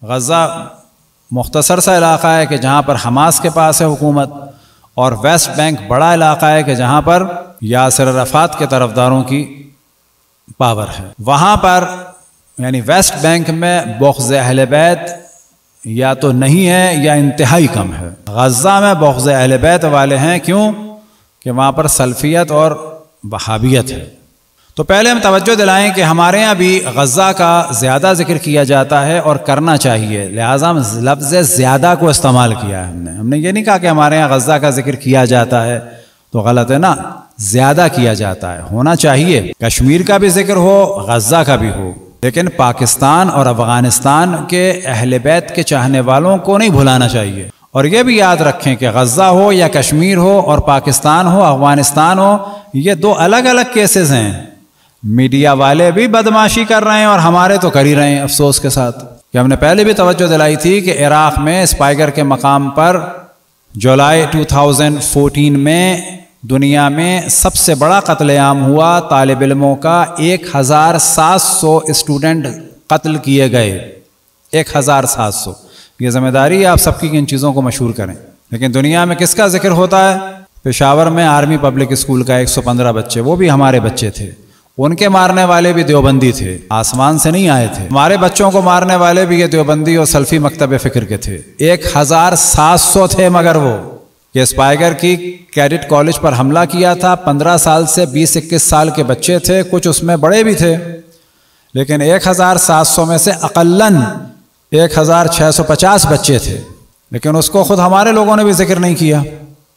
غزہ مختصر سا علاقہ ہے کہ جہاں پر حماس کے پاس ہے حکومت، اور ویسٹ بینک بڑا علاقہ ہے کہ جہاں پر یاسر عرفات کے طرفداروں کی پاور ہے۔ وہاں پر یعنی ویسٹ بینک میں بغض اہل بیت یا تو نہیں ہے یا انتہائی کم ہے۔ غزہ میں بغض اہل بیت والے ہیں، کیوں کہ وہاں پر سلفیت اور وہابیت ہے۔ تو پہلے ہم توجہ دلائیں کہ ہمارے یہاں بھی غزہ کا زیادہ ذکر کیا جاتا ہے اور کرنا چاہیے، لہٰذا ہم لفظ زیادہ کو استعمال کیا ہے۔ ہم نے یہ نہیں کہا کہ ہمارے یہاں غزہ کا ذکر کیا جاتا ہے تو غلط ہے نا، زیادہ کیا جاتا ہے، ہونا چاہیے۔ کشمیر کا بھی ذکر ہو، غزہ کا بھی ہو، لیکن پاکستان اور افغانستان کے اہل بیت کے چاہنے والوں کو نہیں بھلانا چاہیے۔ اور یہ بھی یاد رکھیں کہ غزہ ہو یا کشمیر ہو اور پاکستان ہو افغانستان ہو، یہ دو الگ الگ کیسز ہیں۔ میڈیا والے بھی بدماشی کر رہے ہیں اور ہمارے تو کر ہی رہے ہیں، افسوس کے ساتھ کہ ہم نے پہلے بھی توجہ دلائی تھی کہ عراق میں اسپائگر کے مقام پر جولائی 2014 میں دنیا میں سب سے بڑا قتل عام ہوا، طالب علموں کا 1700 اسٹوڈنٹ قتل کیے گئے، 1700۔ یہ ذمہ داری ہے آپ سب کی کہ ان چیزوں کو مشہور کریں۔ لیکن دنیا میں کس کا ذکر ہوتا ہے؟ پشاور میں آرمی پبلک اسکول کا 115 بچے، وہ بھی ہمارے بچے تھے، ان کے مارنے والے بھی دیوبندی تھے، آسمان سے نہیں آئے تھے۔ ہمارے بچوں کو مارنے والے بھی یہ دیوبندی اور سلفی مکتب فکر کے تھے۔ 1700 تھے، مگر وہ کہ اسپائگر کی کیڈٹ کالج پر حملہ کیا تھا، 15 سال سے 20-21 سال کے بچے تھے، کچھ اس میں بڑے بھی تھے، لیکن 1700 میں سے اقلاً 1650 بچے تھے، لیکن اس کو خود ہمارے لوگوں نے بھی ذکر نہیں کیا۔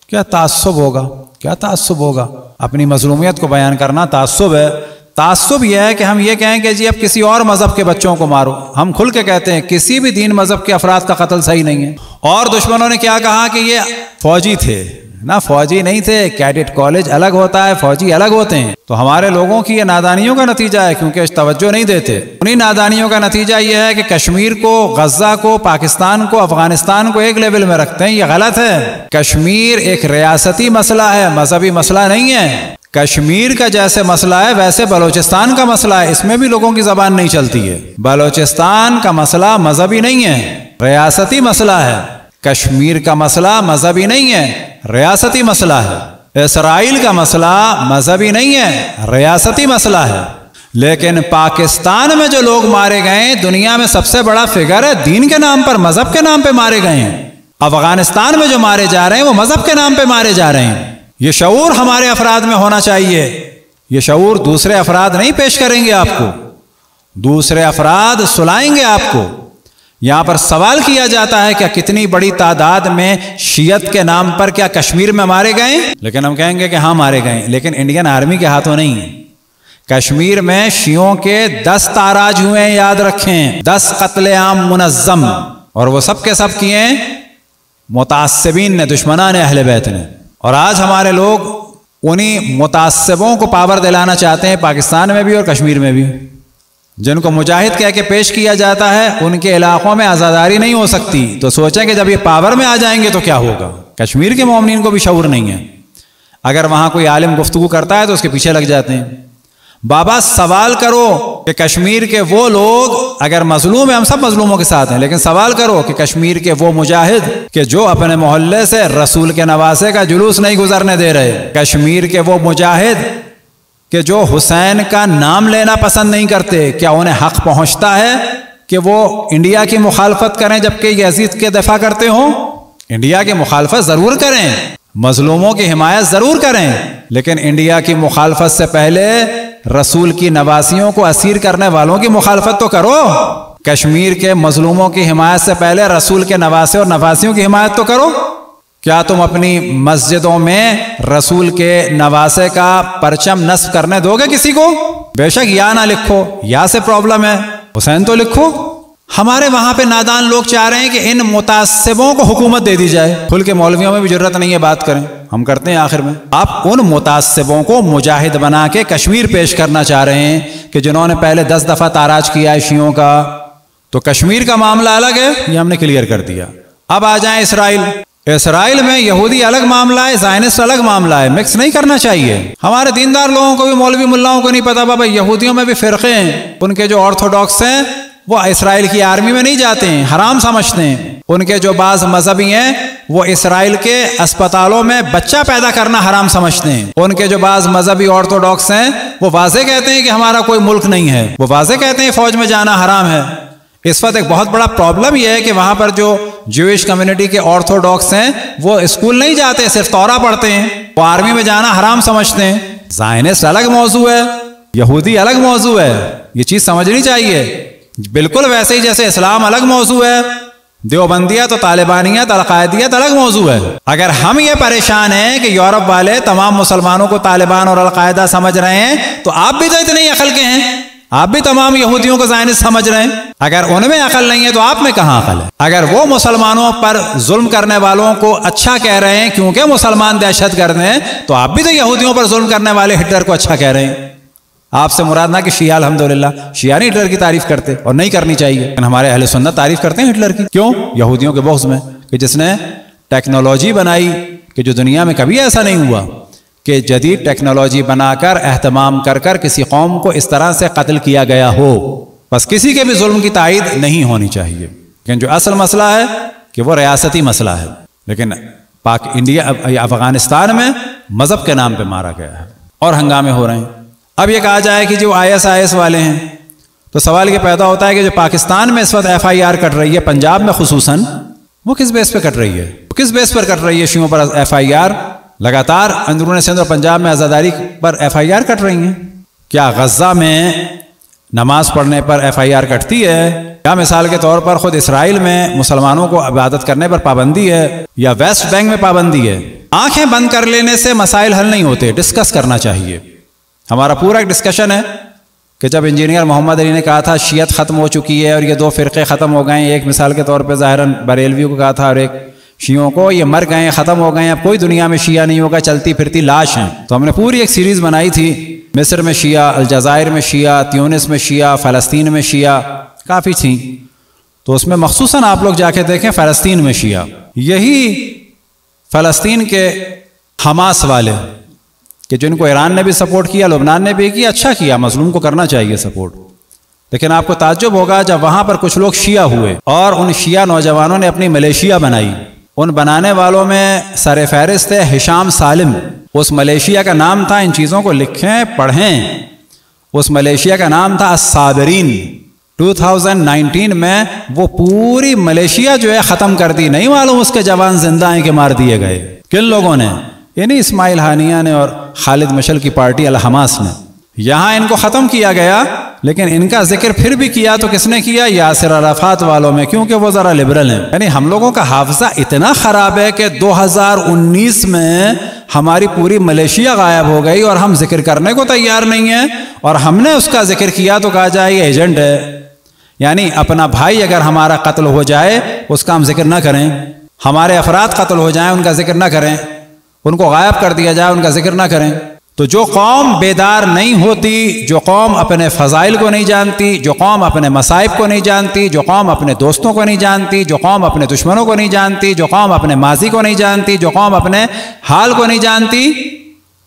کیا تعصب ہوگا؟ کیا تعصب ہوگا؟ اپنی مظلومیت کو بیان کرنا تعصب ہے۔ تعصب یہ ہے کہ ہم یہ کہیں کہ جی اب کسی اور مذہب کے بچوں کو مارو۔ ہم کھل کے کہتے ہیں کسی بھی دین مذہب کے افراد کا قتل صحیح نہیں ہے۔ اور دشمنوں نے کیا کہا کہ یہ فوجی تھے، نہ فوجی نہیں تھے، کیڈٹ کالج الگ ہوتا ہے، فوجی الگ ہوتے ہیں۔ تو ہمارے لوگوں کی یہ نادانیوں کا نتیجہ ہے، کیونکہ توجہ نہیں دیتے۔ انہی نادانیوں کا نتیجہ یہ ہے کہ کشمیر کو، غزہ کو، پاکستان کو، افغانستان کو ایک لیول میں رکھتے ہیں۔ یہ غلط ہے۔ کشمیر ایک ریاستی مسئلہ ہے، مذہبی مسئلہ نہیں ہے۔ کشمیر کا جیسے مسئلہ ہے ویسے بلوچستان کا مسئلہ ہے، اس میں بھی لوگوں کی زبان نہیں چلتی ہے۔ بلوچستان کا مسئلہ مذہبی نہیں ہے، ریاستی مسئلہ ہے۔ کشمیر کا مسئلہ مذہبی نہیں ہے، ریاستی مسئلہ ہے۔ اسرائیل کا مسئلہ مذہبی نہیں ہے، ریاستی مسئلہ ہے۔ لیکن پاکستان میں جو لوگ مارے گئے ہیں، دنیا میں سب سے بڑا فگر ہے، دین کے نام پر، مذہب کے نام پہ مارے گئے ہیں۔ افغانستان میں جو مارے جا رہے ہیں وہ مذہب کے نام پہ مارے جا رہے ہیں۔ یہ شعور ہمارے افراد میں ہونا چاہیے۔ یہ شعور دوسرے افراد نہیں پیش کریں گے آپ کو، دوسرے افراد سلائیں گے آپ کو۔ یہاں پر سوال کیا جاتا ہے کہ کتنی بڑی تعداد میں شیعت کے نام پر کیا کشمیر میں مارے گئے؟ لیکن ہم کہیں گے کہ ہاں مارے گئے، لیکن انڈین آرمی کے ہاتھوں نہیں ہیں۔ کشمیر میں شیعوں کے 10 تاراج ہوئے ہیں، یاد رکھیں، 10 قتل عام منظم، اور وہ سب کے سب کیے ہیں متعصبین نے، دشمنان اہل بیت نے۔ اور آج ہمارے لوگ انہی متعصبوں کو پاور دلانا چاہتے ہیں، پاکستان میں بھی اور کشمیر میں بھی۔ جن کو مجاہد کہہ کے پیش کیا جاتا ہے، ان کے علاقوں میں آزاداری نہیں ہو سکتی، تو سوچیں کہ جب یہ پاور میں آ جائیں گے تو کیا ہوگا۔ کشمیر کے مومنین کو بھی شعور نہیں ہے، اگر وہاں کوئی عالم گفتگو کرتا ہے تو اس کے پیچھے لگ جاتے ہیں۔ بابا سوال کرو کہ کشمیر کے وہ لوگ اگر مظلوم ہیں، ہم سب مظلوموں کے ساتھ ہیں، لیکن سوال کرو کہ کشمیر کے وہ مجاہد کہ جو اپنے محلے سے رسول کے نواسے کا جلوس نہیں گزرنے دے رہے، کشمیر کے وہ مجاہد کہ جو حسین کا نام لینا پسند نہیں کرتے، کیا انہیں حق پہنچتا ہے کہ وہ انڈیا کی مخالفت کریں جبکہ یزید کے دفاع کرتے ہوں؟ انڈیا کی مخالفت ضرور کریں، مظلوموں کی حمایت ضرور کریں، لیکن انڈیا کی مخالفت سے پہلے رسول کی نواسیوں کو اسیر کرنے والوں کی مخالفت تو کرو۔ کشمیر کے مظلوموں کی حمایت سے پہلے رسول کے نواسے اور نواسیوں کی حمایت تو کرو۔ کیا تم اپنی مسجدوں میں رسول کے نواسے کا پرچم نصب کرنے دو گے کسی کو؟ بے شک یا نہ لکھو، یا سے پرابلم ہے، حسین تو لکھو۔ ہمارے وہاں پہ نادان لوگ چاہ رہے ہیں کہ ان متعصبوں کو حکومت دے دی جائے۔ کھل کے مولویوں میں بھی جرت نہیں ہے بات کریں، ہم کرتے ہیں آخر میں۔ آپ ان متعصبوں کو مجاہد بنا کے کشمیر پیش کرنا چاہ رہے ہیں کہ جنہوں نے پہلے 10 دفعہ تاراج کیا ہے شیعوں کا، تو کشمیر کا معاملہ الگ ہے، یہ ہم نے کلیئر کر دیا۔ اب آ جائیں اسرائیل۔ اسرائیل میں یہودی الگ معاملہ ہے، زائنسٹ الگ معاملہ ہے، مکس نہیں کرنا چاہیے۔ ہمارے دیندار لوگوں کو بھی، مولوی ملاؤں کو نہیں پتا بابا یہودیوں میں بھی فرقے ہیں، ان کے جو آرتھوڈاکس ہیں وہ اسرائیل کی آرمی میں نہیں جاتے ہیں، حرام سمجھتے ہیں۔ ان کے جو بعض مذہبی ہیں وہ اسرائیل کے اسپتالوں میں بچہ پیدا کرنا حرام سمجھتے ہیں۔ ان کے جو بعض مذہبی آرتھوڈاکس ہیں وہ واضح کہتے ہیں کہ ہمارا کوئی ملک نہیں ہے، وہ واضح کہتے ہیں فوج میں جانا حرام ہے۔ اس وقت ایک بہت بڑا پرابلم یہ ہے کہ وہاں پر جو جوئش کمیونٹی کے آرتھوڈاکس ہیں وہ اسکول نہیں جاتے، صرف تورا پڑھتے ہیں، وہ آرمی میں جانا حرام سمجھتے ہیں۔ زائنسٹ الگ موضوع ہے، یہودی الگ موضوع ہے، یہ چیز سمجھنی چاہیے۔ بالکل ویسے ہی جیسے اسلام الگ موضوع ہے، دیوبندیت و طالبانیت القاعدیت الگ موضوع ہے۔ اگر ہم یہ پریشان ہیں کہ یورپ والے تمام مسلمانوں کو طالبان اور القاعدہ سمجھ رہے ہیں تو آپ بھی تو اتنے ہی عقل کے ہیں، آپ بھی تمام یہودیوں کو زائنسٹ سمجھ رہے ہیں۔ اگر ان میں عقل نہیں ہے تو آپ میں کہاں عقل ہے؟ اگر وہ مسلمانوں پر ظلم کرنے والوں کو اچھا کہہ رہے ہیں کیونکہ مسلمان دہشت گرد ہیں تو آپ بھی تو یہودیوں پر ظلم کرنے والے ہٹلر کو اچھا کہہ رہے ہیں۔ آپ سے مراد نہ کہ شیعہ الحمدللہ، شیعہ نہیں ہٹلر کی تعریف کرتے اور نہیں کرنی چاہیے، لیکن ہمارے اہل سنت تعریف کرتے ہیں ہٹلر کی۔ کیوں؟ یہودیوں کے بغض میں، کہ جس نے ٹیکنالوجی بنائی کہ جو دنیا میں کبھی ایسا نہیں ہوا کہ جدید ٹیکنالوجی بنا کر اہتمام کر کر کسی قوم کو اس طرح سے قتل کیا گیا ہو۔ بس کسی کے بھی ظلم کی تائید نہیں ہونی چاہیے، لیکن جو اصل مسئلہ ہے کہ وہ ریاستی مسئلہ ہے۔ لیکن افغانستان میں مذہب کے نام پہ مارا گیا ہے اور ہنگامے ہو رہے ہیں۔ اب یہ کہا جائے کہ جو IS والے ہیں تو سوال یہ پیدا ہوتا ہے کہ جو پاکستان میں اس وقت FIR کٹ رہی ہے، پنجاب میں خصوصاً، وہ کس بیس پہ کٹ رہی ہے؟ کس بیس پر کٹ رہی ہے شیعوں پر FIR؟ لگاتار اندرون سندھ اور پنجاب میں عزاداری پر FIR کٹ رہی ہیں۔ کیا غزہ میں نماز پڑھنے پر FIR کٹتی ہے؟ یا مثال کے طور پر خود اسرائیل میں مسلمانوں کو عبادت کرنے پر پابندی ہے؟ یا ویسٹ بینک میں پابندی ہے؟ آنکھیں بند کر لینے سے مسائل حل نہیں ہوتے، ڈسکس کرنا چاہیے۔ ہمارا پورا ایک ڈسکشن ہے کہ جب انجینئر محمد علی نے کہا تھا شیعت ختم ہو چکی ہے اور یہ دو فرقے ختم ہو گئے ہیں، ایک مثال کے طور پہ ظاہراً بریلویوں کو کہا تھا اور ایک شیعوں کو، یہ مر گئے ہیں، ختم ہو گئے ہیں، اب کوئی دنیا میں شیعہ نہیں ہوگا، چلتی پھرتی لاش ہیں۔ تو ہم نے پوری ایک سیریز بنائی تھی، مصر میں شیعہ، الجزائر میں شیعہ، تیونس میں شیعہ، فلسطین میں شیعہ، کافی تھیں۔ تو اس میں مخصوصاً آپ لوگ جا کے دیکھیں فلسطین میں شیعہ، یہی فلسطین کے حماس والے کہ جن کو ایران نے بھی سپورٹ کیا، لبنان نے بھی کیا، اچھا کیا، مظلوم کو کرنا چاہیے سپورٹ۔ لیکن آپ کو تعجب ہوگا جب وہاں پر کچھ لوگ شیعہ ہوئے اور ان شیعہ نوجوانوں نے اپنی ملیشیا بنائی، ان بنانے والوں میں سر فہرست ہے ہشام سالم۔ اس ملیشیا کا نام تھا، ان چیزوں کو لکھیں پڑھیں، اس ملیشیا کا نام تھا الصابرین۔ 2019 میں وہ پوری ملیشیا جو ہے ختم کر دی، نہیں معلوم اس کے جوان زندہ ہیں کہ مار دیے گئے۔ کن لوگوں نے؟ یعنی اسماعیل ہانیہ نے اور خالد مشعل کی پارٹی الحماس نے۔ یہاں ان کو ختم کیا گیا، لیکن ان کا ذکر پھر بھی کیا تو کس نے کیا؟ یاسر عرفات والوں میں، کیونکہ وہ ذرا لبرل ہیں۔ یعنی ہم لوگوں کا حافظہ اتنا خراب ہے کہ 2019 میں ہماری پوری ملیشیا غائب ہو گئی اور ہم ذکر کرنے کو تیار نہیں ہیں، اور ہم نے اس کا ذکر کیا تو کہا جائے یہ ایجنٹ ہے۔ یعنی اپنا بھائی اگر ہمارا قتل ہو جائے اس کا ہم ذکر نہ کریں، ہمارے افراد قتل ہو جائیں ان کا ذکر نہ کریں، ان کو غائب کر دیا جائے ان کا ذکر نہ کریں۔ تو جو قوم بیدار نہیں ہوتی، جو قوم اپنے فضائل کو نہیں جانتی، جو قوم اپنے مصائب کو نہیں جانتی، جو قوم اپنے دوستوں کو نہیں جانتی، جو قوم اپنے دشمنوں کو نہیں جانتی، جو قوم اپنے ماضی کو نہیں جانتی، جو قوم اپنے حال کو نہیں جانتی،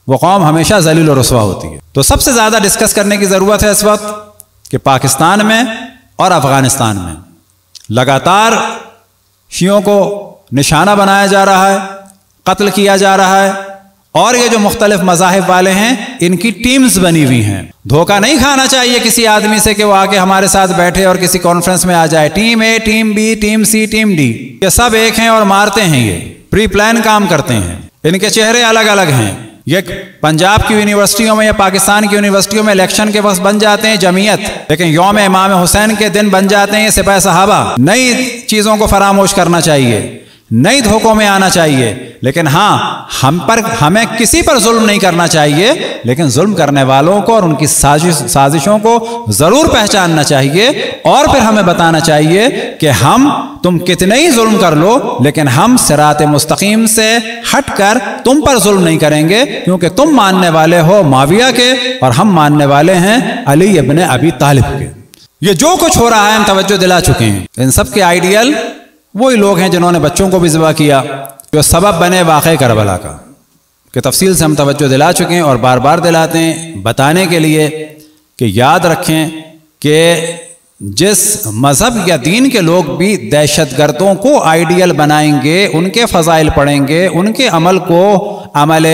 وہ قوم ہمیشہ ذلیل و رسوا ہوتی ہے۔ تو سب سے زیادہ ڈسکس کرنے کی ضرورت ہے اس وقت کہ پاکستان میں اور افغانستان میں لگاتار شیعوں کو نشانہ بنایا جا رہا ہے، قتل کیا جا رہا ہے، اور یہ جو مختلف مذاہب والے ہیں ان کی ٹیمز بنی ہوئی ہیں۔ دھوکہ نہیں کھانا چاہیے کسی آدمی سے کہ وہ آ کے ہمارے ساتھ بیٹھے اور کسی کانفرنس میں آ جائے، ٹیم اے، team B, team C, team D, یہ سب ایک ہیں اور مارتے ہیں، یہ پری پلان کام کرتے ہیں، ان کے چہرے الگ الگ ہیں۔ یہ پنجاب کی یونیورسٹیوں میں یا پاکستان کی یونیورسٹیوں میں الیکشن کے وقت بن جاتے ہیں جمعیت، لیکن یوم امام حسین کے دن بن جاتے ہیں یہ سپاہ صحابہ۔ نئی چیزوں کو فراموش کرنا چاہیے، نئی دھوکوں میں آنا چاہیے، لیکن ہاں ہمیں کسی پر ظلم نہیں کرنا چاہیے، لیکن ظلم کرنے والوں کو اور ان کی سازشوں کو ضرور پہچاننا چاہیے، اور پھر ہمیں بتانا چاہیے کہ تم کتنے ہی ظلم کر لو لیکن ہم صراط مستقیم سے ہٹ کر تم پر ظلم نہیں کریں گے، کیونکہ تم ماننے والے ہو معاویہ کے اور ہم ماننے والے ہیں علی ابن ابی طالب کے۔ یہ جو کچھ ہو رہا ہے ہم توجہ دلا چکے ہیں، ان سب کے آئیڈیل وہی لوگ ہیں جنہوں نے بچوں کو بھی ذبح کیا، جو سبب بنے واقعہ کربلا کا، کہ تفصیل سے ہم توجہ دلا چکے ہیں اور بار بار دلاتے ہیں بتانے کے لیے کہ یاد رکھیں کہ جس مذہب یا دین کے لوگ بھی دہشت گردوں کو آئیڈیل بنائیں گے، ان کے فضائل پڑھیں گے، ان کے عمل کو عمل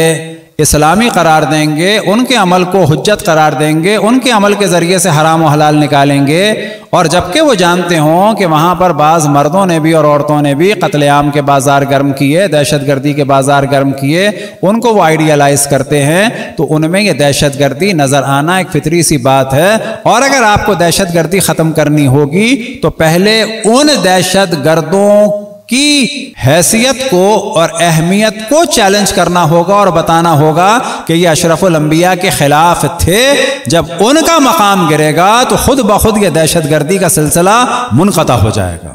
اسلامی قرار دیں گے، ان کے عمل کو حجت قرار دیں گے، ان کے عمل کے ذریعے سے حرام و حلال نکالیں گے، اور جبکہ وہ جانتے ہوں کہ وہاں پر بعض مردوں نے بھی اور عورتوں نے بھی قتل عام کے بازار گرم کیے، دہشت گردی کے بازار گرم کیے، ان کو وہ آئیڈیلائز کرتے ہیں، تو ان میں یہ دہشت گردی نظر آنا ایک فطری سی بات ہے۔ اور اگر آپ کو دہشت گردی ختم کرنی ہوگی تو پہلے ان دہشت گردوں کی حیثیت کو اور اہمیت کو چیلنج کرنا ہوگا اور بتانا ہوگا کہ یہ اشرف الانبیاء کے خلاف تھے۔ جب ان کا مقام گرے گا تو خود بخود یہ دہشت گردی کا سلسلہ منقطع ہو جائے گا۔